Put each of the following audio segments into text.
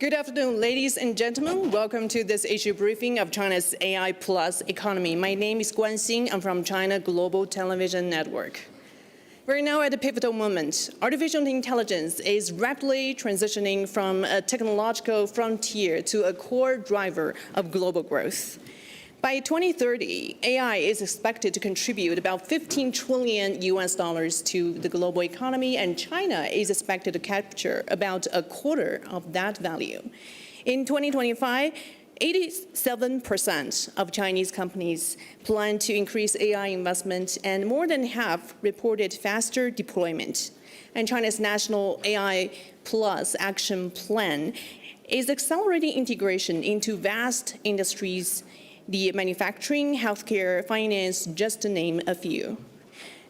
Good afternoon, ladies and gentlemen. Welcome to this Asia briefing of China's AI plus economy. My name is Guan. I'm from China Global Television Network. We're now at a pivotal moment. Artificial intelligence is rapidly transitioning from a technological frontier to a core driver of global growth. By 2030, AI is expected to contribute about $15 trillion to the global economy, and China is expected to capture about a quarter of that value. In 2025, 87% of Chinese companies plan to increase AI investment, and more than half reported faster deployment. And China's National AI Plus Action Plan is accelerating integration into vast industries, the manufacturing, healthcare, finance, just to name a few.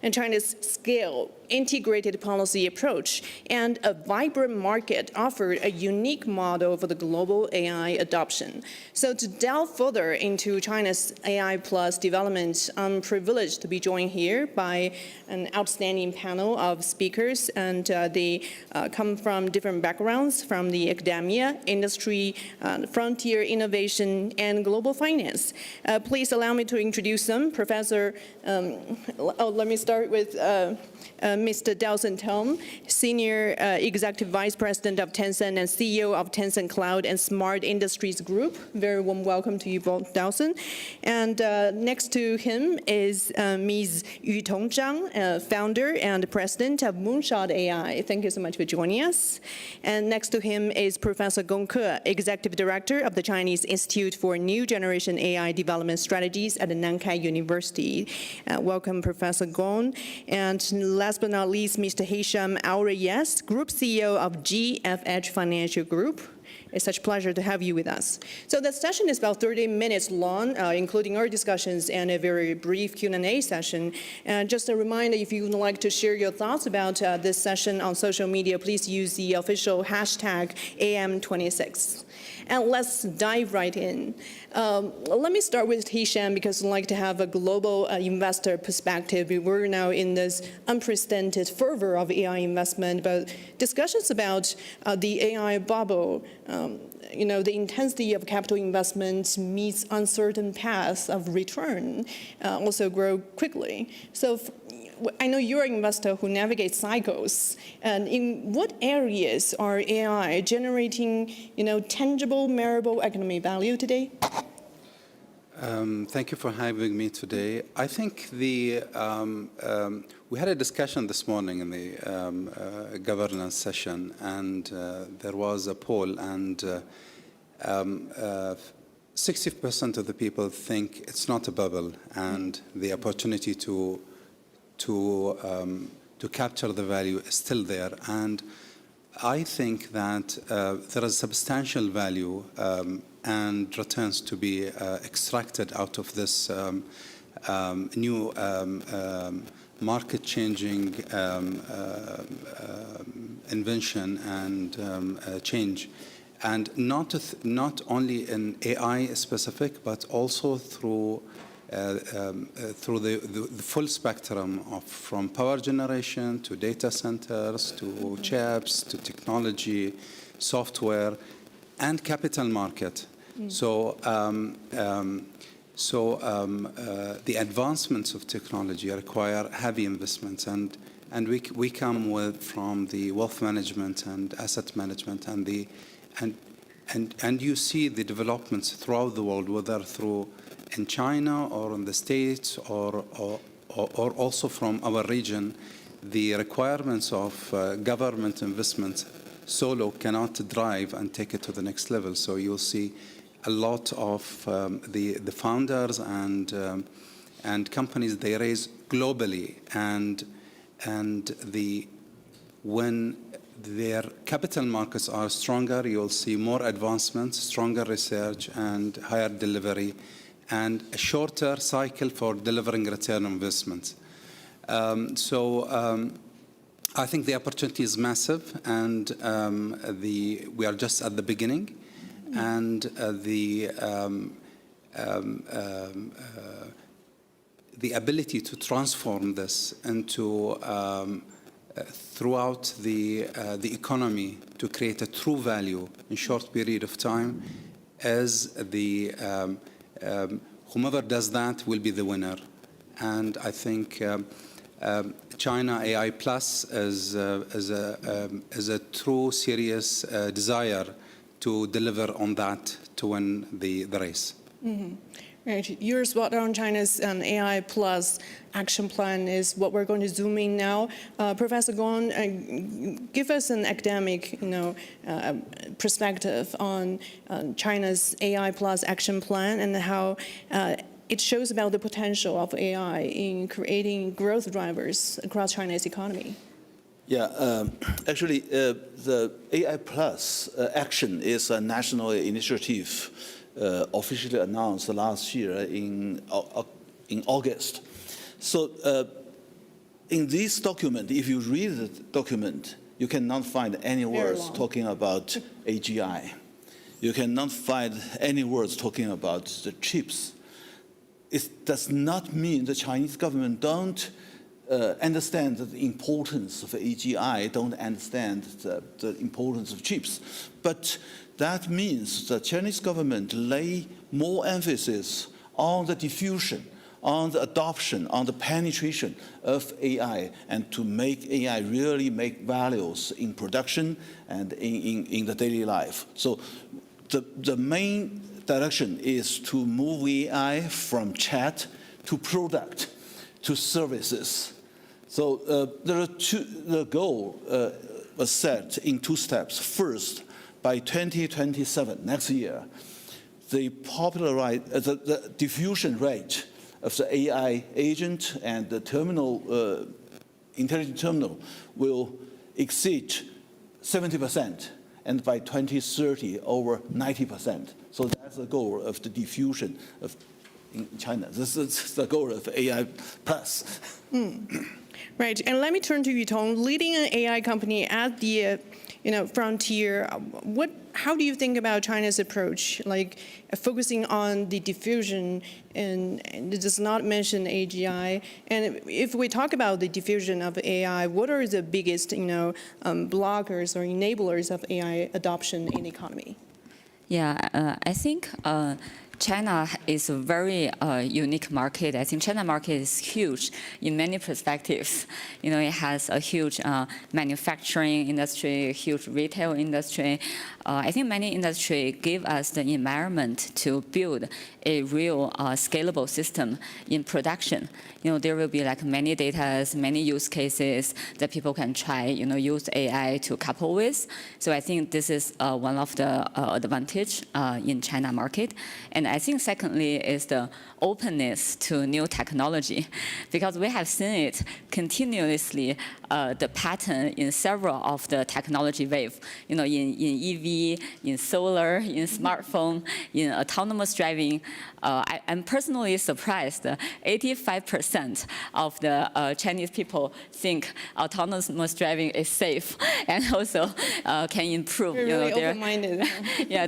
And China's scale, integrated policy approach, and a vibrant market offered a unique model for the global AI adoption. So to delve further into China's AI plus development, I'm privileged to be joined here by an outstanding panel of speakers, and they come from different backgrounds, from the academia, industry, frontier innovation, and global finance. Please allow me to introduce them. Let me start with Mr. Dowson Tong, Senior Executive Vice President of Tencent and CEO of Tencent Cloud and Smart Industries Group. Very warm welcome to you both, Dowson. And next to him is Ms. Yutong Zhang, founder and president of Moonshot AI. Thank you so much for joining us. And next to him is Professor Gong, Executive Director of the Chinese Institute for New Generation AI Development Strategies at the Nankai University. Welcome, Professor Gong. And last but not least, Mr. Hisham Alrayes, Group CEO of GFH Financial Group. It's such a pleasure to have you with us. So the session is about 30 minutes long, including our discussions and a very brief Q&A session. And just a reminder, if you would like to share your thoughts about this session on social media, please use the official hashtag AM26. And let's dive right in. Let me start with Hisham, because I'd like to have a global investor perspective. We're now in this unprecedented fervor of AI investment, but discussions about the AI bubble, the intensity of capital investment meets uncertain paths of return also grow quickly. So I know you're an investor who navigates cycles, and in what areas are AI generating, tangible, measurable economic value today? Thank you for having me today. I think we had a discussion this morning in the governance session, and there was a poll, and 60% of the people think it's not a bubble, and the opportunity to capture the value is still there. And I think that there is substantial value and returns to be extracted out of this new market-changing invention and change. And not only in AI specific, but also through the full spectrum from power generation to data centers to chips to technology, software, and capital market. So the advancements of technology require heavy investments, and we come from the wealth management and asset management and you see the developments throughout the world, whether through in China or in the States or also from our region. The requirements of government investment solo cannot drive and take it to the next level. So you'll see a lot of the founders and companies, they raise globally, and when their capital markets are stronger, you'll see more advancements, stronger research, and higher delivery, and a shorter cycle for delivering return on investment. I think the opportunity is massive, and we are just at the beginning, and the ability to transform this into throughout the economy to create a true value in short period of time, as whomever does that will be the winner. And I think China AI Plus is a true serious desire to deliver on that to win the race. Mm-hmm. Right. Your spot on China's AI Plus action plan is what we're going to zoom in now. Professor Guan, give us an academic, perspective on China's AI Plus action plan and how it shows about the potential of AI in creating growth drivers across China's economy. Yeah, actually, the AI Plus action is a national initiative officially announced last year in August. So in this document, if you read the document, you cannot find any words talking about AGI. You cannot find any words talking about the chips. It does not mean the Chinese government don't understand the importance of AGI, don't understand the importance of chips. But that means the Chinese government lay more emphasis on the diffusion, on the adoption, on the penetration of AI, and to make AI really make values in production and in the daily life. So the main direction is to move AI from chat to product to services. So the goal was set in two steps. First, by 2027, next year, the diffusion rate of the AI agent and the terminal, intelligent terminal will exceed 70%, and by 2030, over 90%. So that's the goal of the diffusion in China. This is the goal of AI Plus. Right, and let me turn to Yutong, leading an AI company at the frontier. How do you think about China's approach, like focusing on the diffusion and it does not mention AGI? And if we talk about the diffusion of AI, what are the biggest, blockers or enablers of AI adoption in the economy? Yeah, I think China is a very unique market. I think China market is huge in many perspectives. It has a huge manufacturing industry, a huge retail industry. I think many industries give us the environment to build a real scalable system in production. There will be like many data, many use cases that people can try, use AI to couple with. So I think this is one of the advantage in China market. And I think secondly is the openness to new technology, because we have seen it continuously, the pattern in several of the technology wave, in EV, in solar, in smartphone, in autonomous driving. I'm personally surprised, 85% of the Chinese people think autonomous driving is safe and also can improve really their open-minded.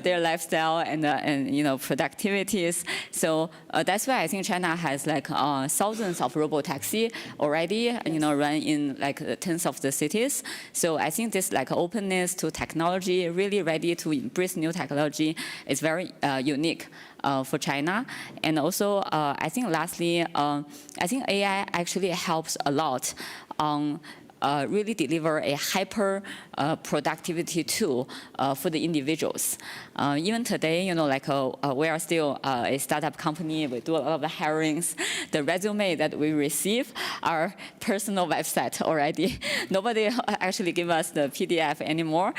their lifestyle and productivities. So that's why I think China has like thousands of robotaxi already, run in like tens of the cities. So I think this like openness to technology, really ready to embrace new technology, is very unique for China. And also, I think lastly, I think AI actually helps a lot on really deliver a hyper productivity tool for the individuals. Even today, we are still a startup company. We do a lot of the hirings. The resume that we receive are personal website already. Nobody actually give us the PDF anymore.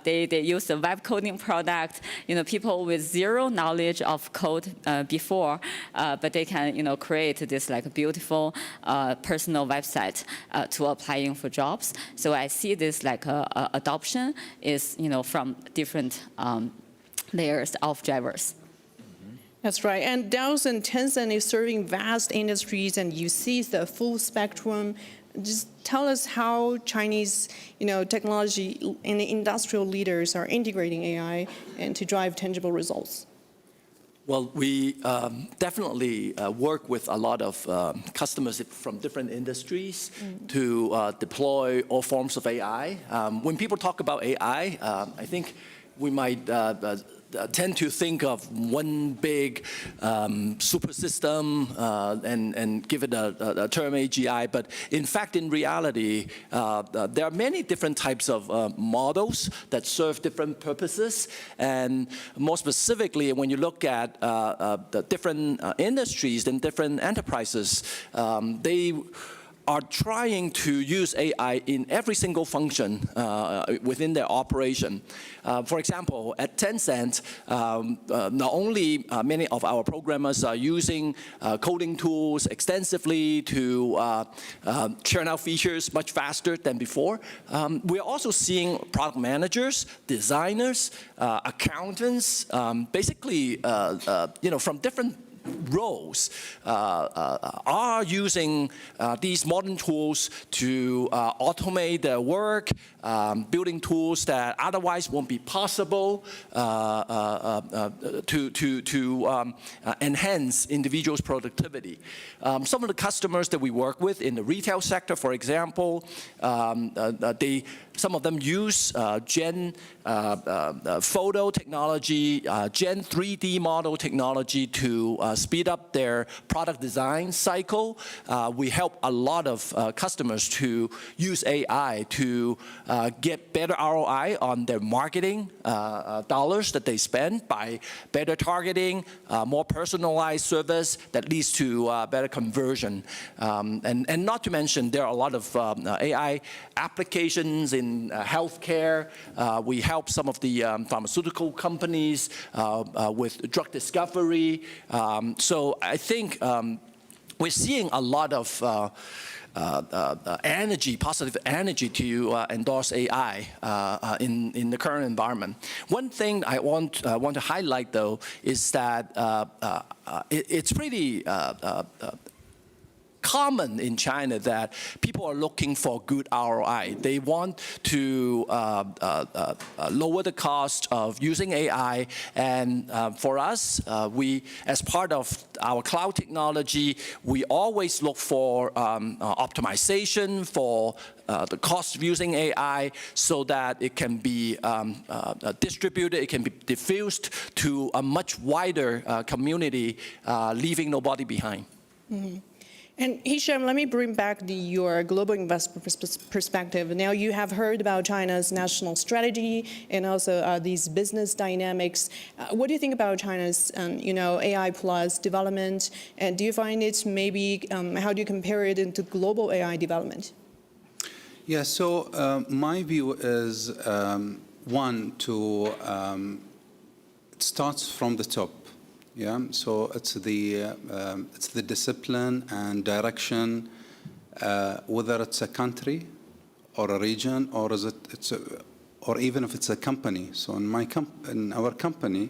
They use the web coding product. People with zero knowledge of code before, but they can create this like beautiful personal website to applying for jobs. So I see this like adoption is from different layers of drivers. That's right. And Dowson, Tencent is serving vast industries, and you see the full spectrum. Just tell us how Chinese, technology and the industrial leaders are integrating AI and to drive tangible results. Well, we definitely work with a lot of customers from different industries to deploy all forms of AI. When people talk about AI, I think we might tend to think of one big super system and give it a term AGI, but in fact, in reality, there are many different types of models that serve different purposes, and more specifically, when you look at the different industries and different enterprises, they are trying to use AI in every single function within their operation. For example, at Tencent, not only many of our programmers are using coding tools extensively to churn out features much faster than before, we're also seeing product managers, designers, accountants, basically from different roles are using these modern tools to automate their work, building tools that otherwise won't be possible to enhance individuals' productivity. Some of the customers that we work with in the retail sector, for example, some of them use Gen photo technology, Gen 3D model technology to speed up their product design cycle. We help a lot of customers to use AI to get better ROI on their marketing dollars that they spend by better targeting, more personalized service that leads to better conversion. And not to mention, there are a lot of AI applications in healthcare. We help some of the pharmaceutical companies with drug discovery. So I think we're seeing a lot of energy, positive energy to endorse AI in the current environment. One thing I want to highlight, though, is that it's pretty common in China that people are looking for good ROI. They want to lower the cost of using AI, and for us, we, as part of our cloud technology, we always look for optimization for the cost of using AI so that it can be distributed, it can be diffused to a much wider community, leaving nobody behind. Mm-hmm. And Hisham, let me bring back your global investor perspective. Now you have heard about China's national strategy and also these business dynamics. What do you think about China's, AI plus development? And do you find it maybe, how do you compare it into global AI development? Yeah, so my view is, one, it starts from the top. Yeah, so it's the discipline and direction, whether it's a country or a region, or or even if it's a company. So in our company,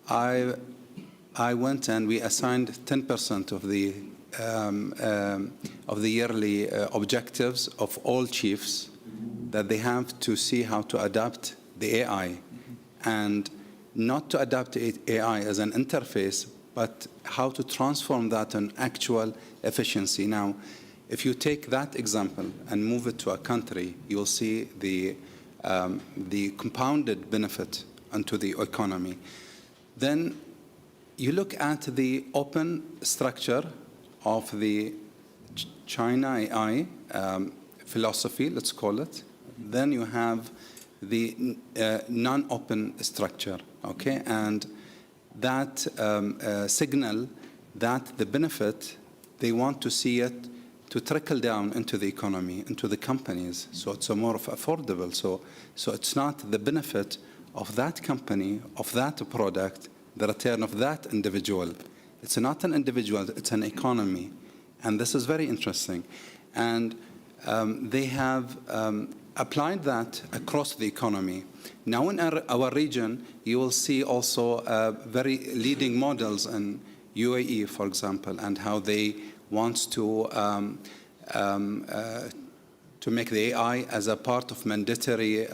I went and we assigned 10% of the yearly objectives of all chiefs that they have to see how to adapt the AI, and not to adapt AI as an interface, but how to transform that in actual efficiency. Now, if you take that example and move it to a country, you'll see the compounded benefit onto the economy. Then you look at the open structure of the China AI philosophy, let's call it. Then you have the non-open structure, okay? And that signal that the benefit, they want to see it to trickle down into the economy, into the companies, so it's a more affordable. So it's not the benefit of that company, of that product, the return of that individual. It's not an individual, it's an economy. And this is very interesting. And they have applied that across the economy. Now in our region, you will see also very leading models in UAE, for example, and how they want to make the AI as a part of mandatory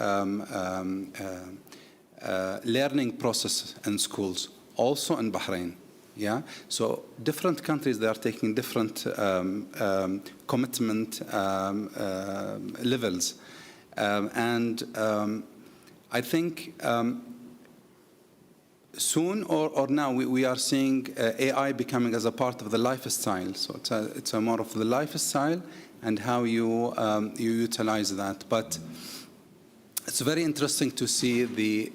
learning process in schools. also in Bahrain. Yeah, so different countries, they are taking different commitment levels. I think soon or now we are seeing AI becoming as a part of the lifestyle. So it's a more of the lifestyle and how you utilize that. But it's very interesting to see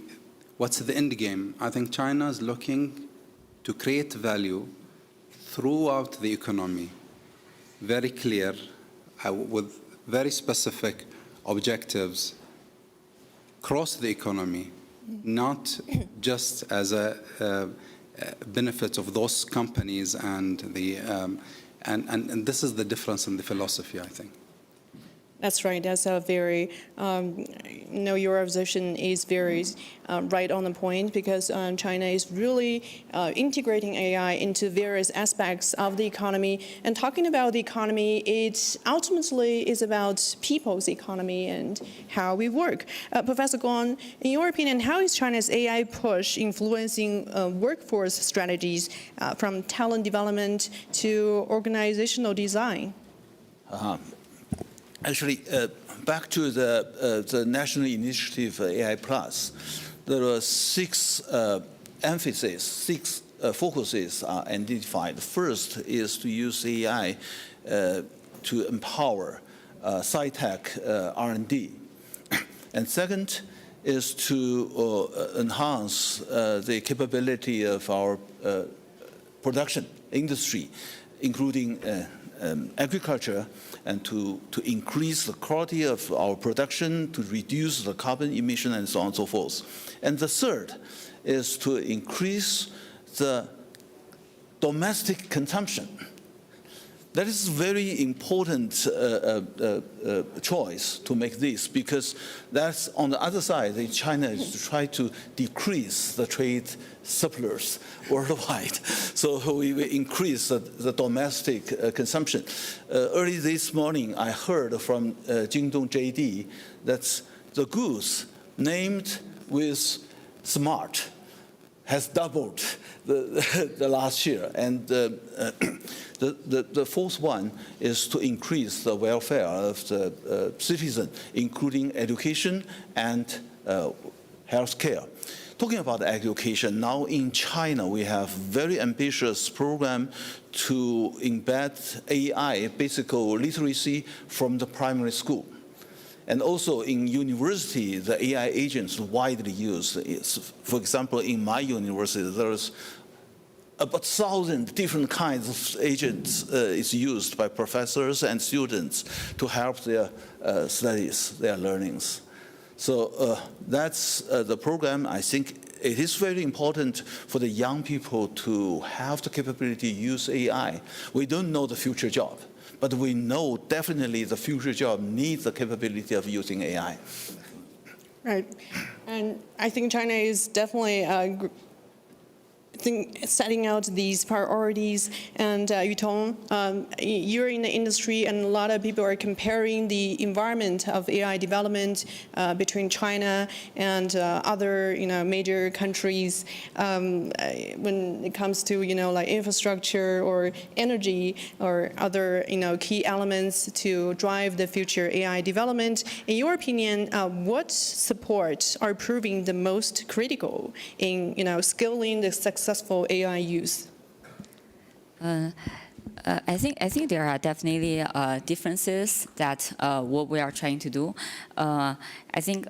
what's the end game. I think China is looking to create value throughout the economy, very clear, with very specific objectives across the economy, not just as a benefit of those companies and this is the difference in the philosophy, I think. That's right. That's a very, your observation is very right on the point, because China is really integrating AI into various aspects of the economy. And talking about the economy, it ultimately is about people's economy and how we work. Professor Guan, in your opinion, how is China's AI push influencing workforce strategies from talent development to organizational design? Actually, back to the national initiative AI Plus, there are six focuses are identified. First is to use AI to empower sci-tech R&D. And second is to enhance the capability of our production industry, including agriculture, and to increase the quality of our production, to reduce the carbon emission, and so on and so forth. And the third is to increase the domestic consumption. That is a very important choice to make this, because that's on the other side, China is to try to decrease the trade surplus worldwide. So we will increase the domestic consumption. Early this morning, I heard from Jingdong JD that the goods named with smart has doubled the last year. And the fourth one is to increase the welfare of the citizen, including education and health care. Talking about education, now in China, we have very ambitious program to embed AI, basic literacy, from the primary school. And also in university, the AI agents widely used. For example, in my university, there's about 1,000 different kinds of agents is used by professors and students to help their studies, their learnings. So that's the program. I think it is very important for the young people to have the capability to use AI. We don't know the future job, but we know definitely the future job needs the capability of using AI. Right. And I think China is definitely setting out these priorities. And Yutong, you're in the industry, and a lot of people are comparing the environment of AI development between China and other, major countries when it comes to, like infrastructure or energy or other, key elements to drive the future AI development. In your opinion, what supports are proving the most critical in, scaling the successful AI use? I think there are definitely differences that what we are trying to do. I think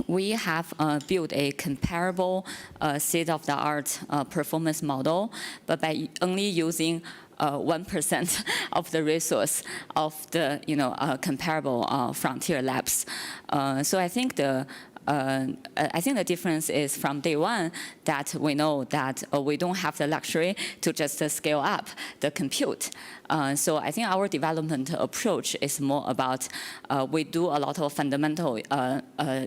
we have built a comparable state-of-the-art performance model, but by only using 1% of the resource of the comparable frontier labs. So I think the difference is from day one that we know that we don't have the luxury to just scale up the compute. So I think our development approach is more about we do a lot of fundamental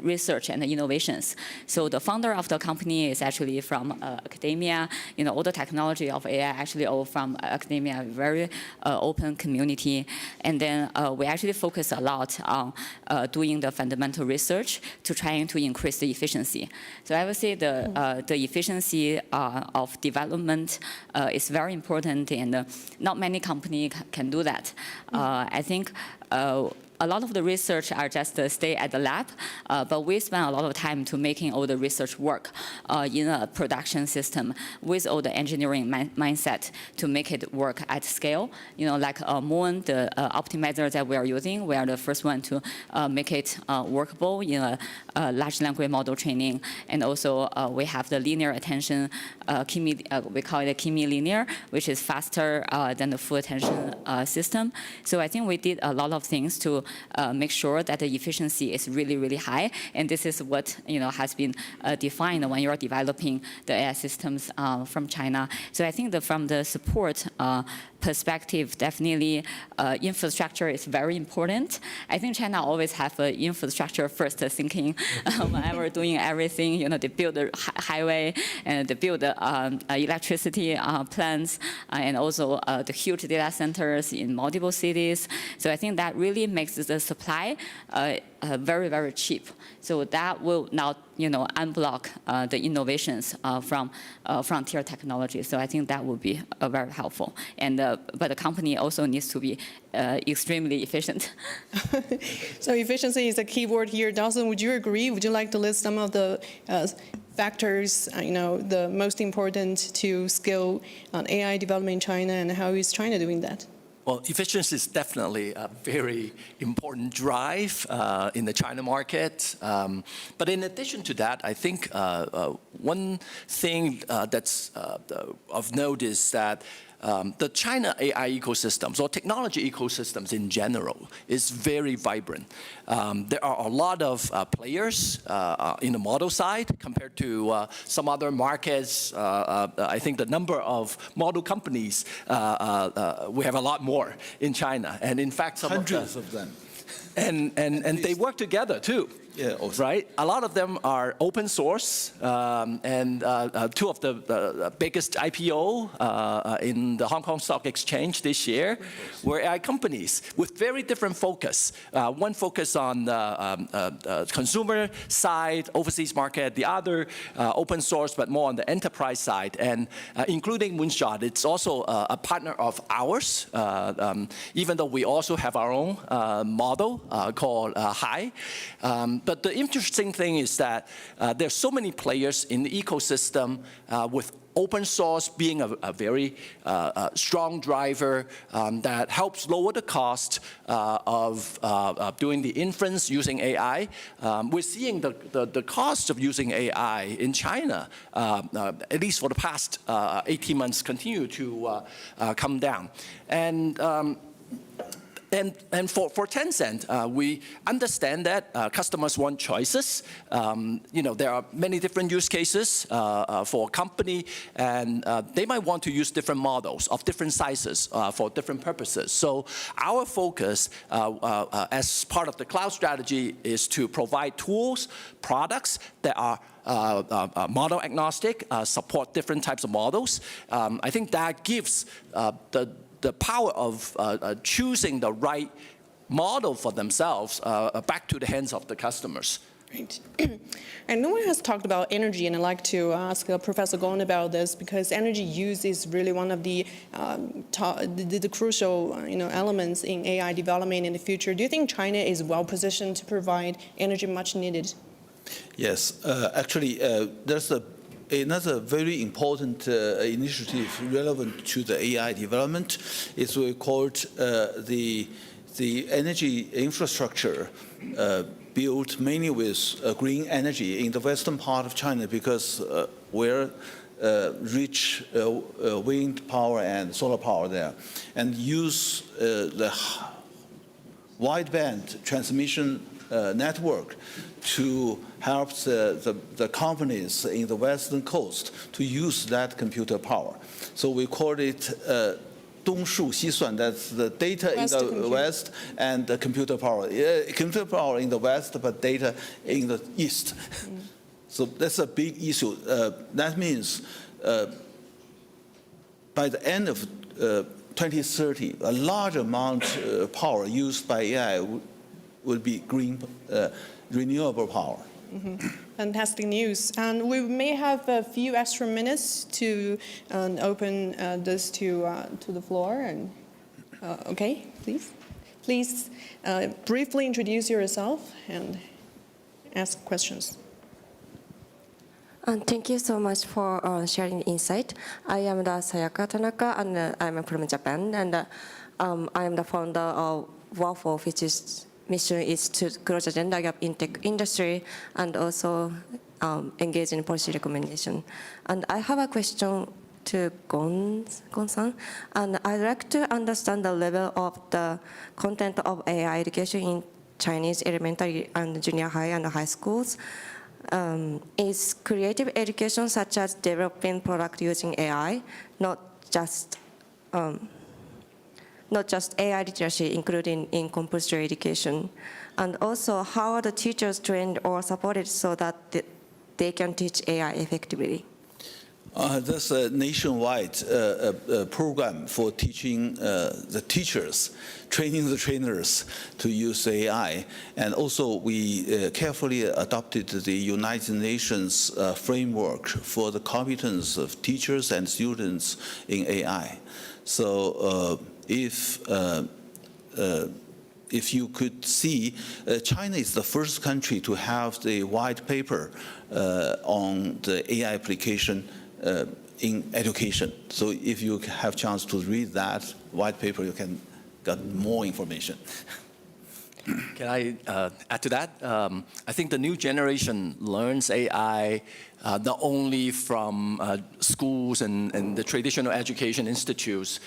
research and innovations. So the founder of the company is actually from academia. All the technology of AI actually all from academia, very open community. And then we actually focus a lot on doing the fundamental research to try going to increase the efficiency. So I would say the efficiency of development is very important, and not many companies can do that. I think a lot of the research are just stay at the lab, but we spend a lot of time to making all the research work in a production system with all the engineering mindset to make it work at scale. Like Moon, the optimizer that we are using, we are the first one to make it workable in a large language model training. And also we have the linear attention, we call it a Kimi linear, which is faster than the full attention system. So I think we did a lot of things to make sure that the efficiency is really, really high. And this is what has been defined when you're developing the AI systems from China. So I think from the support perspective, definitely infrastructure is very important. I think China always have an infrastructure first thinking whenever doing everything. They build the highway and they build the electricity plants and also the huge data centers in multiple cities. So I think that really makes the supply very, very cheap. So that will now, unblock the innovations from frontier technology. So I think that would be very helpful. And but the company also needs to be extremely efficient. So efficiency is a key word here. Dowson, would you agree? Would you like to list some of the factors, the most important to scale on AI development in China, and how is China doing that? Well, efficiency is definitely a very important drive in the China market. But in addition to that, I think one thing that's of note is that the China AI ecosystems or technology ecosystems in general is very vibrant. There are a lot of players in the model side compared to some other markets. I think the number of model companies, we have a lot more in China. And in fact, some hundreds of them. And they work together too. Yeah, also. Right? A lot of them are open source, and two of the biggest IPO in the Hong Kong Stock Exchange this year were AI companies with very different focus. One focus on the consumer side, overseas market, the other open source, but more on the enterprise side, and including Moonshot. It's also a partner of ours, even though we also have our own model called Hai. But the interesting thing is that there's so many players in the ecosystem with open source being a very strong driver that helps lower the cost of doing the inference using AI. We're seeing the cost of using AI in China, at least for the past 18 months, continue to come down. And for Tencent, we understand that customers want choices. There are many different use cases for a company, and they might want to use different models of different sizes for different purposes. So our focus as part of the cloud strategy is to provide tools, products that are model agnostic, support different types of models. I think that gives the power of choosing the right model for themselves back to the hands of the customers. Right. And no one has talked about energy, and I'd like to ask Professor Gong about this, because energy use is really one of the crucial elements in AI development in the future. Do you think China is well positioned to provide energy much needed? Yes, actually, there's another very important initiative relevant to the AI development is we call it the energy infrastructure built mainly with green energy in the western part of China, because we're rich wind power and solar power there, and use the wideband transmission network to help the companies in the western coast to use that computer power. So we call it 东数西算, that's the data in the west and the computer power. Computer power in the west, but data in the east. So that's a big issue. That means by the end of 2030, a large amount of power used by AI would be green, renewable power. Fantastic news. And we may have a few extra minutes to open this to the floor. And okay, please. Please briefly introduce yourself and ask questions. Thank you so much for sharing insight. I am the Sayaka Tanaka, and I'm from Japan. And I am the founder of WAFO, which is mission is to close the gender gap in tech industry and also engage in policy recommendation. And I have a question to Gon-san. And I'd like to understand the level of the content of AI education in Chinese elementary and junior high and high schools. Is creative education such as developing product using AI, not just AI literacy, including in compulsory education? And also, how are the teachers trained or supported so that they can teach AI effectively? That's a nationwide program for teaching the teachers, training the trainers to use AI. And also, we carefully adopted the United Nations framework for the competence of teachers and students in AI. So if you could see, China is the first country to have the white paper on the AI application in education. So if you have chance to read that white paper, you can get more information. Can I add to that? I think the new generation learns AI not only from schools and the traditional education institutes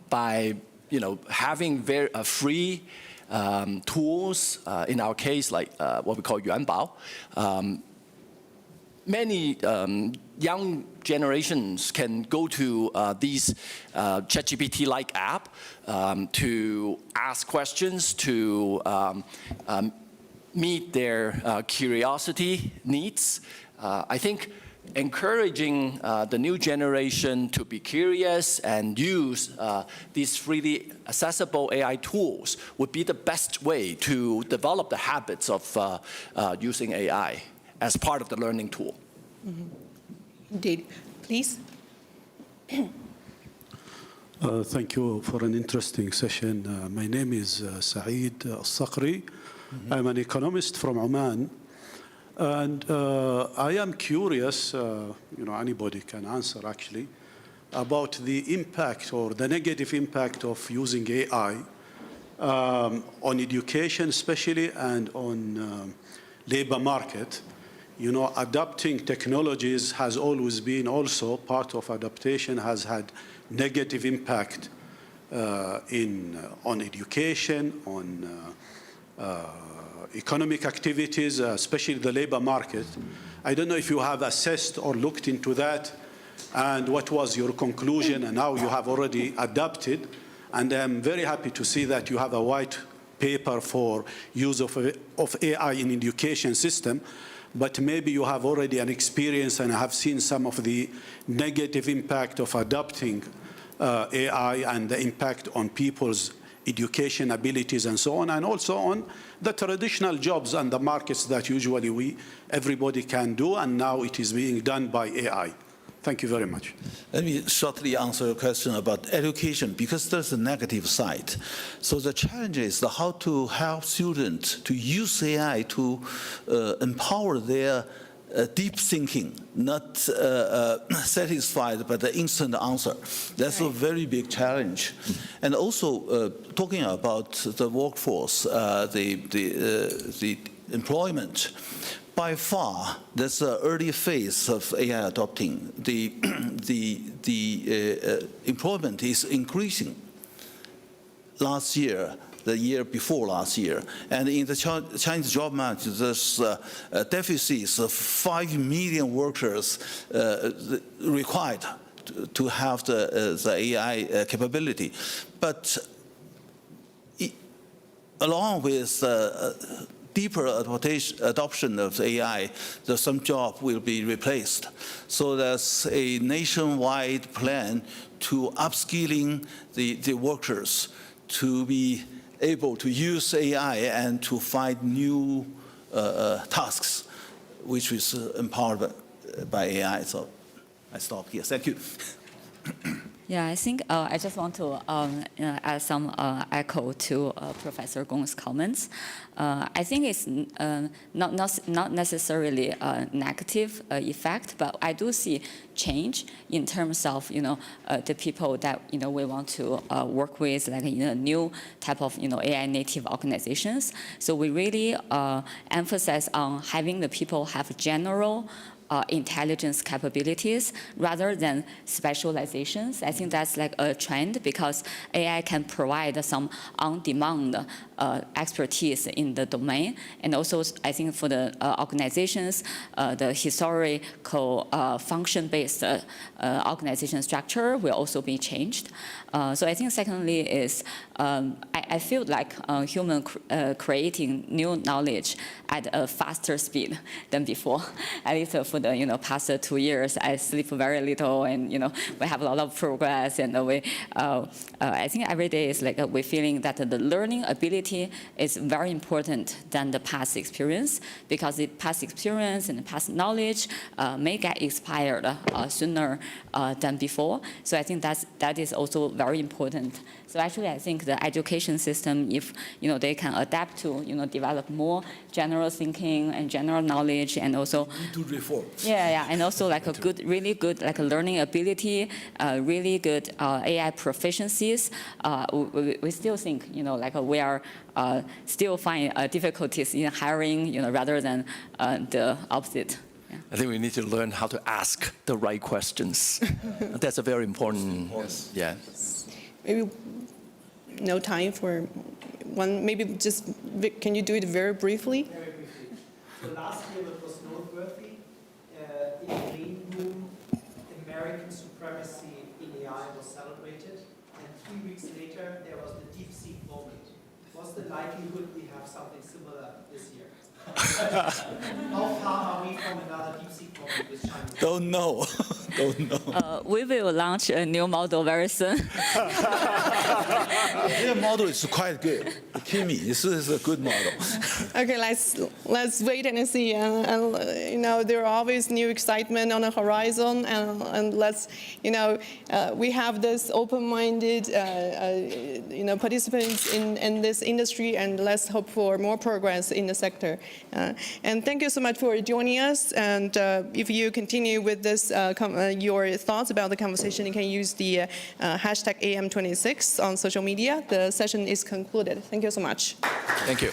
by having very free tools. In our case, like what we call Yuanbao. Many young generations can go to these ChatGPT-like app to ask questions, to meet their curiosity needs. I think encouraging the new generation to be curious and use these freely accessible AI tools would be the best way to develop the habits of using AI as part of the learning tool. Indeed. Please. Thank you for an interesting session. My name is Saeed Al-Saqri. I'm an economist from Oman. And I am curious, anybody can answer actually, about the impact or the negative impact of using AI on education especially and on labor market. Adopting technologies has always been also part of adaptation, has had negative impact on education, on economic activities, especially the labor market. I don't know if you have assessed or looked into that, and what was your conclusion, and how you have already adapted. And I'm very happy to see that you have a white paper for use of AI in education system. But maybe you have already an experience and have seen some of the negative impact of adopting AI and the impact on people's education abilities and so on, and also on the traditional jobs and the markets that usually everybody can do, and now it is being done by AI. Thank you very much. Let me shortly answer a question about education, because there's a negative side. So the challenge is how to help students to use AI to empower their deep thinking, not satisfied by the instant answer. That's a very big challenge. And also talking about the workforce, the employment. By far, that's the early phase of AI adopting. The employment is increasing. Last year, the year before last year, and in the Chinese job market, there's deficits of 5 million workers required to have the AI capability. But along with deeper adoption of AI, some job will be replaced. So there's a nationwide plan to upskilling the workers to be able to use AI and to find new tasks, which is empowered by AI. So I stop here. Thank you. Yeah, I think I just want to add some echo to Professor Gong's comments. I think it's not necessarily a negative effect, but I do see change in terms of the people that we want to work with, like new type of AI native organizations. So we really emphasize on having the people have general intelligence capabilities rather than specializations. I think that's like a trend because AI can provide some on-demand expertise in the domain. And also, I think for the organizations, the historical function-based organization structure will also be changed. So I think secondly is I feel like human creating new knowledge at a faster speed than before. At least for the past 2 years, I sleep very little, and we have a lot of progress, and I think every day is like we're feeling that the learning ability is very important than the past experience, because the past experience and the past knowledge may get expired sooner than before. So I think that is also very important. So actually, I think the education system, if they can adapt to develop more general thinking and general knowledge, and also To reform. yeah, and also like a good, really good like a learning ability, really good AI proficiencies. We still think like we are still find difficulties in hiring rather than the opposite. Yeah. I think we need to learn how to ask the right questions. That's a very important. Yeah. Maybe no time for one, maybe just, can you do it very briefly? Very briefly. So last year it was noteworthy. In the green room, American supremacy in AI was celebrated. And 3 weeks later, there was the DeepSeek moment. What's the likelihood we have something similar this year? How far are we from another DeepSeek moment with China? Don't know. Don't know. We will launch a new model very soon. Their model is quite good. Kimi, this is a good model. Okay, let's wait and see. And there are always new excitement on the horizon, and let's we have this open-minded participants in this industry, and let's hope for more progress in the sector. And thank you so much for joining us. And if you continue with this, your thoughts about the conversation, you can use the hashtag AM26 on social media. The session is concluded. Thank you so much. Thank you.